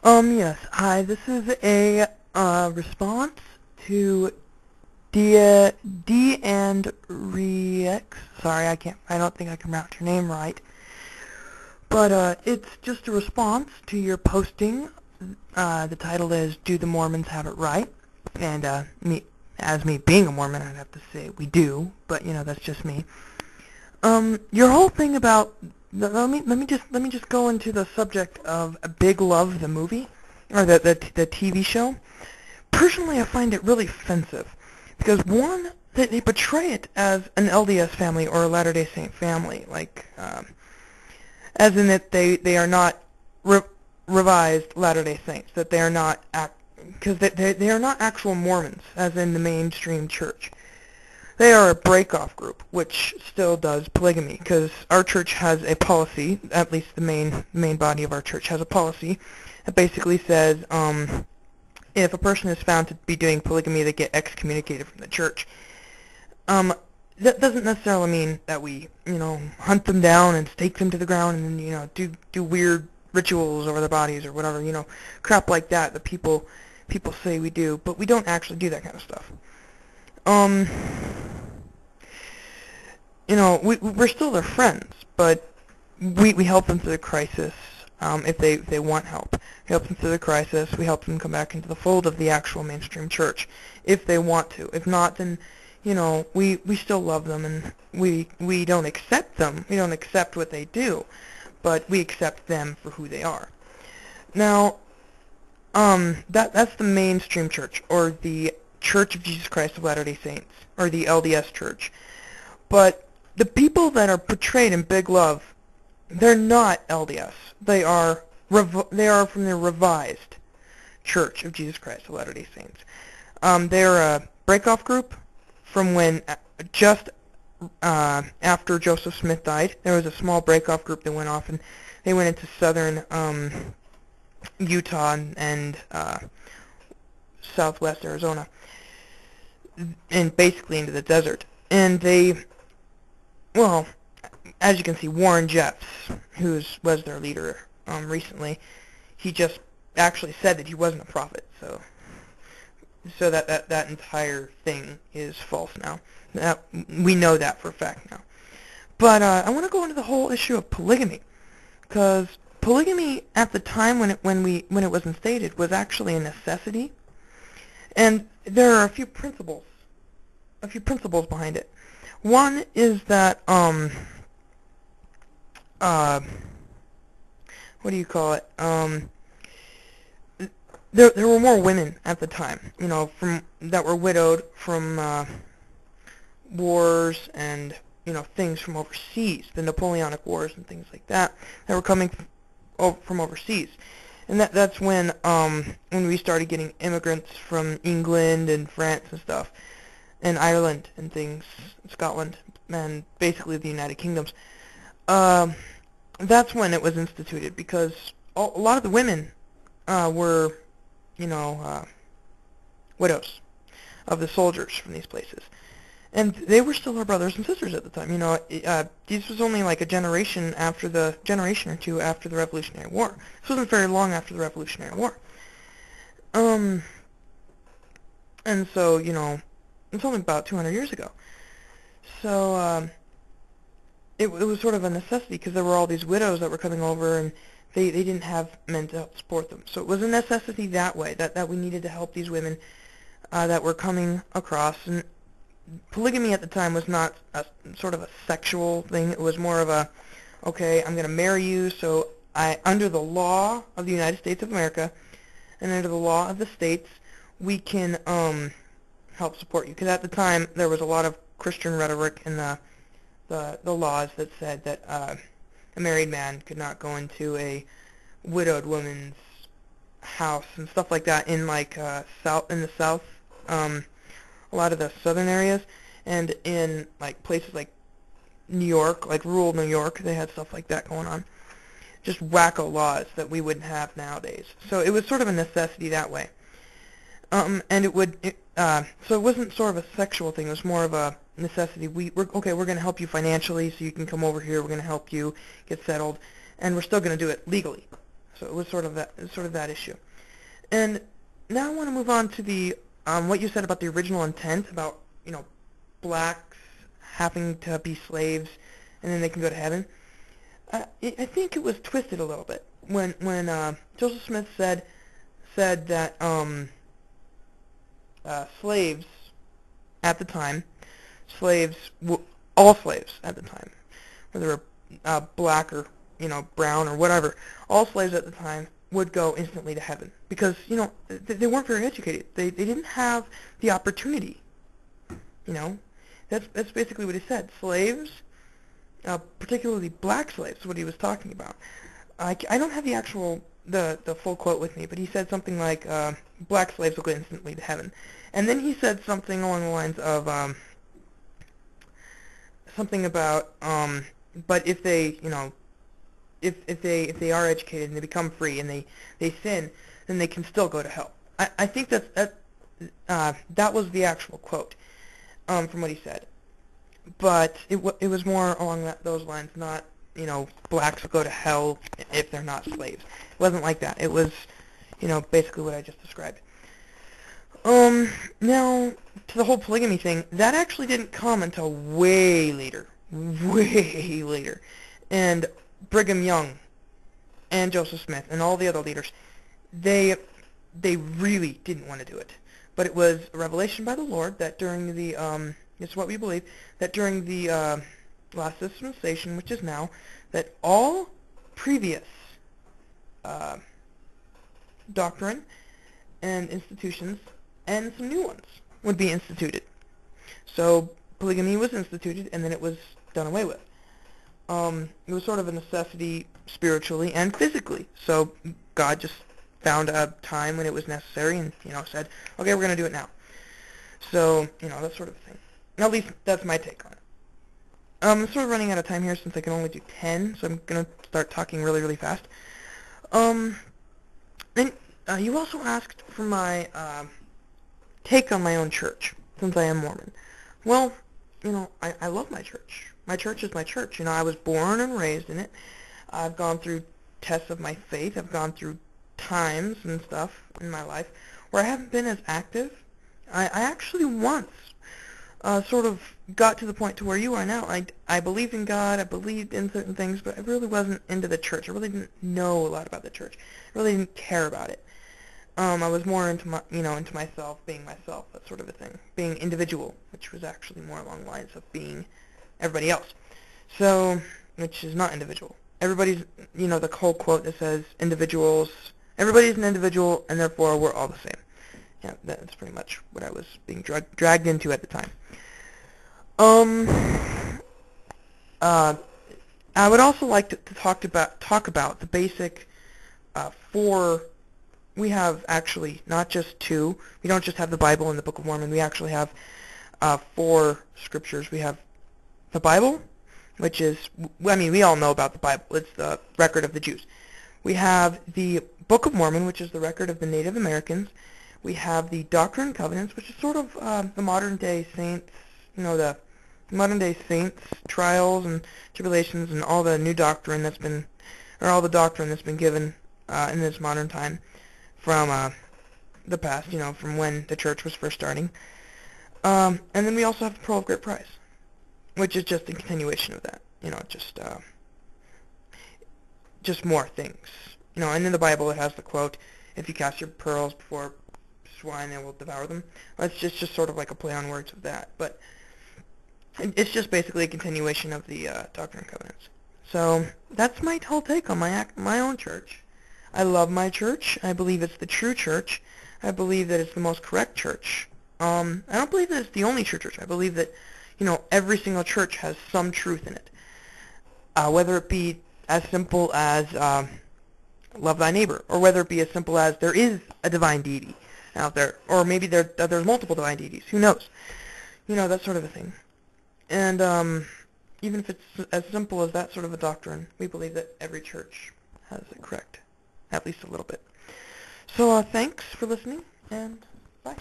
Yes. Hi, this is a response to D and Rex. Sorry, I don't think I can pronounce your name right. But it's just a response to your posting. The title is "Do the Mormons Have It Right?" And as me being a Mormon, I'd have to say we do. But that's just me. Your whole thing about let me just go into the subject of Big Love, the movie, or the TV show. Personally, I find it really offensive because one, they portray it as an LDS family or a Latter-day Saint family, like as in that they are not revised Latter-day Saints, that they are not because they are not actual Mormons, as in the mainstream church. They are a break-off group, which still does polygamy, because our church has a policy, at least the main body of our church has a policy, that basically says if a person is found to be doing polygamy, they get excommunicated from the church. That doesn't necessarily mean that we, hunt them down and stake them to the ground and then, do weird rituals over their bodies or whatever, crap like that people say we do, but we don't actually do that kind of stuff. We're still their friends, but we help them through the crisis if they want help. We help them through the crisis. We help them come back into the fold of the actual mainstream church if they want to. If not, then we still love them, and we don't accept them. We don't accept what they do, but we accept them for who they are. Now, that's the mainstream church, or the Church of Jesus Christ of Latter-day Saints, or the LDS Church. But the people that are portrayed in Big Love, they're not LDS. They are from the revised Church of Jesus Christ of Latter-day Saints. They're a break-off group from when just after Joseph Smith died. There was a small break-off group that went off, and they went into southern Utah and southwest Arizona, and basically into the desert. And well, as you can see, Warren Jeffs, who was their leader recently, he just actually said that he wasn't a prophet. So that entire thing is false now. We know that for a fact now. But I want to go into the whole issue of polygamy, because polygamy at the time when it was instated was actually a necessity, and there are a few principles behind it. One is that what do you call it? There were more women at the time, that were widowed from wars and things from overseas, the Napoleonic Wars and things like that were coming from overseas. And that's when we started getting immigrants from England and France and stuff, and Ireland and things, Scotland, and basically the United Kingdoms. That's when it was instituted, because a lot of the women were, widows of the soldiers from these places. And they were still our brothers and sisters at the time. This was only like a generation or two after the Revolutionary War. This wasn't very long after the Revolutionary War. And so, it's only about 200 years ago. So, it was sort of a necessity, because there were all these widows that were coming over, and they didn't have men to help support them. So it was a necessity that way, that we needed to help these women that were coming across. And polygamy at the time was not sort of a sexual thing. It was more of a, okay, I'm going to marry you, so under the law of the United States of America and under the law of the states, we can help support you. Because at the time, there was a lot of Christian rhetoric in the laws that said that a married man could not go into a widowed woman's house and stuff like that in the south, a lot of the southern areas, and in like places like New York, like rural New York, they had stuff like that going on. Just wacko laws that we wouldn't have nowadays. So it was sort of a necessity that way. And so it wasn't sort of a sexual thing. It was more of a necessity. We're going to help you financially so you can come over here. We're going to help you get settled, and we're still going to do it legally. So it was sort of that issue. And now I want to move on to the what you said about the original intent about, blacks having to be slaves and then they can go to heaven. I think it was twisted a little bit when Joseph Smith said that slaves at the time, all slaves at the time, whether black or brown or whatever, all slaves at the time would go instantly to heaven because they weren't very educated. They didn't have the opportunity. That's basically what he said. Slaves, particularly black slaves, what he was talking about. I don't have the full quote with me, but he said something like black slaves will go instantly to heaven, and then he said something along the lines of something about but if they if they are educated and they become free and they sin, then they can still go to hell. I think that was the actual quote from what he said, but it was more along those lines, not blacks will go to hell if they're not slaves. It wasn't like that. It was basically what I just described. Now to the whole polygamy thing, that actually didn't come until way later, and Brigham Young and Joseph Smith and all the other leaders, they really didn't want to do it. But it was a revelation by the Lord that during the, it's what we believe, that during the last dispensation, which is now, that all previous doctrine and institutions and some new ones would be instituted. So polygamy was instituted and then it was done away with. It was sort of a necessity spiritually and physically. So God just found a time when it was necessary and, said, okay, we're going to do it now. So, that sort of thing. At least that's my take on it. I'm sort of running out of time here since I can only do 10, so I'm going to start talking really, really fast. Then you also asked for my take on my own church, since I am Mormon. Well, I love my church. My church is my church. I was born and raised in it. I've gone through tests of my faith. I've gone through times and stuff in my life where I haven't been as active. I actually once sort of got to the point to where you are now. I believed in God. I believed in certain things, but I really wasn't into the church. I really didn't know a lot about the church. I really didn't care about it. I was more into into myself, being myself, that sort of a thing, being individual, which was actually more along the lines of being everybody else. So, which is not individual. Everybody's, the whole quote that says everybody's an individual, and therefore we're all the same. Yeah, that's pretty much what I was being dragged into at the time. I would also like to talk about the basic four. We have actually not just two. We don't just have the Bible and the Book of Mormon. We actually have 4 scriptures. We have the Bible, which is, we all know about the Bible. It's the record of the Jews. We have the Book of Mormon, which is the record of the Native Americans. We have the Doctrine and Covenants, which is sort of the modern-day saints, the modern-day saints' trials and tribulations and all the new doctrine that's been, or all the doctrine that's been given in this modern time from the past, from when the church was first starting. And then we also have the Pearl of Great Price, which is just a continuation of that, just more things. And in the Bible it has the quote, if you cast your pearls before swine, they will devour them. Well, it's just sort of like a play on words of that, but it's just basically a continuation of the Doctrine and Covenants. So that's my whole take on my own church. I love my church. I believe it's the true church. I believe that it's the most correct church. I don't believe that it's the only true church. I believe that, every single church has some truth in it. Whether it be as simple as love thy neighbor, or whether it be as simple as there is a divine deity out there, or maybe there's multiple divine deities. Who knows? That sort of a thing. And even if it's as simple as that sort of a doctrine, we believe that every church has it correct, at least a little bit. So thanks for listening, and bye.